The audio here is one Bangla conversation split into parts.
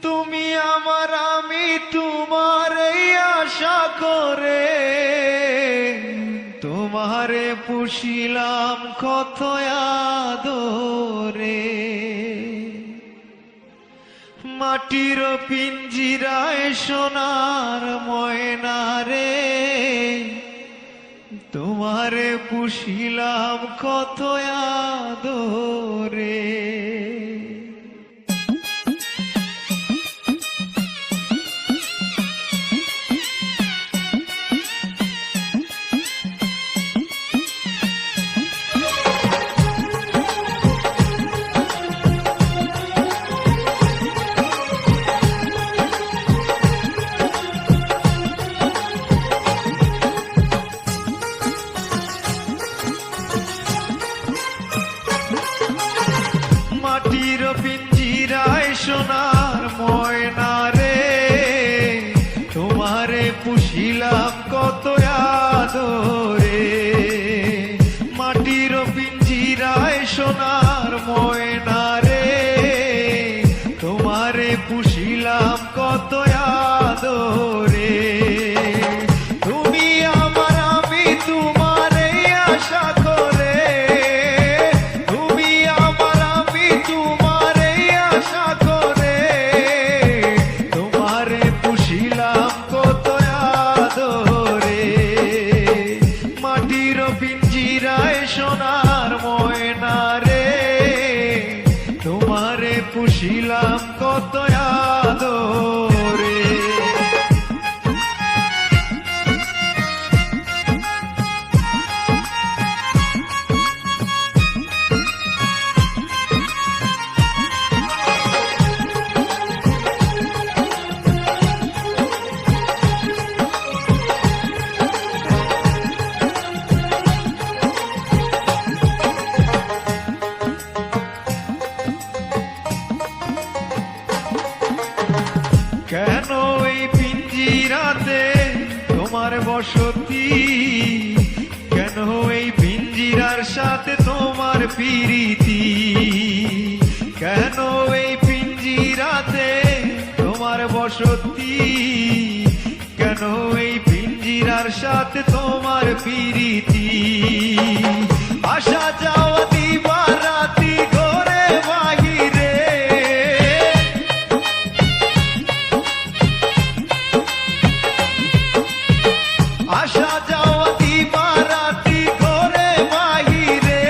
তুমি আমার আমি তোমার এই আশা করে তোমারে পুষিলাম কত আদরে। মাটির পিঞ্জিরায় সোনার ময়না রে তোমারে পুষিলাম কত আদরে। মাটির পিঞ্জিরায় সোনার ময়না রে তোমারে পুষিলাম কত আদরে। মাটির পিঞ্জিরায় সোনার ময়না রে তোমারে পুষিলাম কত আদরে। তুমি আমার আমি তোমার এই আশা করে পিঞ্জিরায় সোনার ময়না রে তোমারে পুষিলাম কত আদরে। কেন এই পিঞ্জিরাতে তোমার বসতি, কেন এই পিঞ্জিরার সাথে তোমার প্রীতি, কেন এই পিঞ্জিরাতে তোমার বসতি, কেন এই পিঞ্জিরার সাথে তোমার প্রীতি। আসা যাওয়া দিবা রাতি ঘরে বাহিরে, আসা যাওয়া দিবা রাতি ঘরে বাহিরে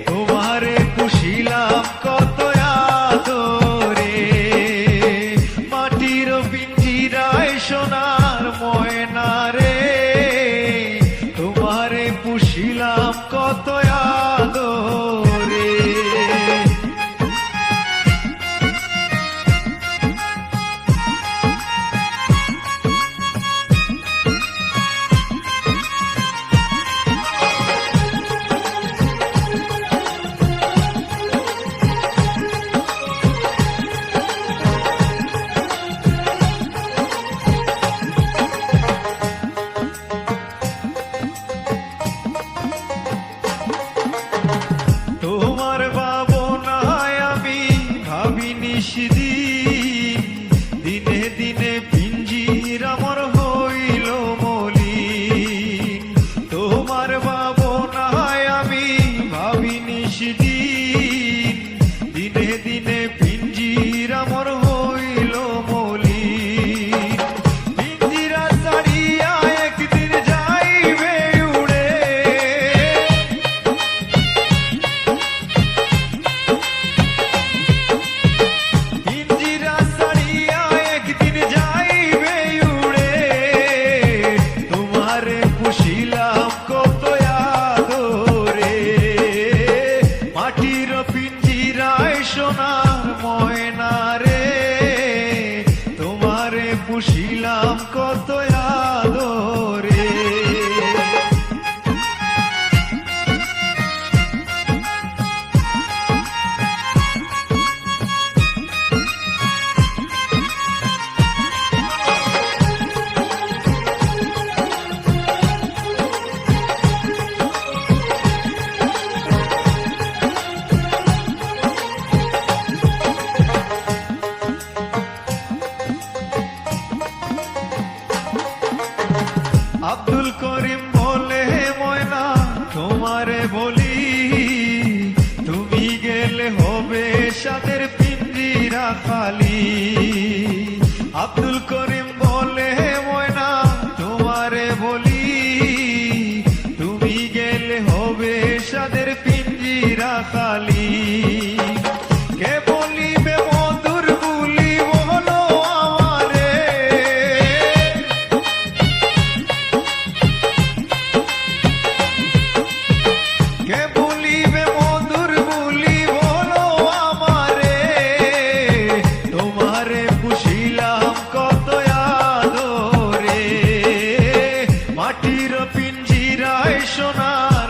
তোমারে পুষিলাম কত আদরে। মাটির পিঞ্জিরায় সোনার ময়না রে তোমারে পুষিলাম কত আব্দুল করিম বলে ময়না তোমারে বলি, তুমি গেলে হবে সাদের পিঞ্জিরা খালি। আব্দুল করিম বলে ময়না তোমারে বলি, তুমি গেলে হবে সাদের পিঞ্জিরা খালি। কে বলিবে মধুর বুলি বলো আমারে, কে বলিবে মধুর বুলি বলো আমারে, তোমারে পুষিলাম কত আদরে, মাটির পিঞ্জিরায় সোনার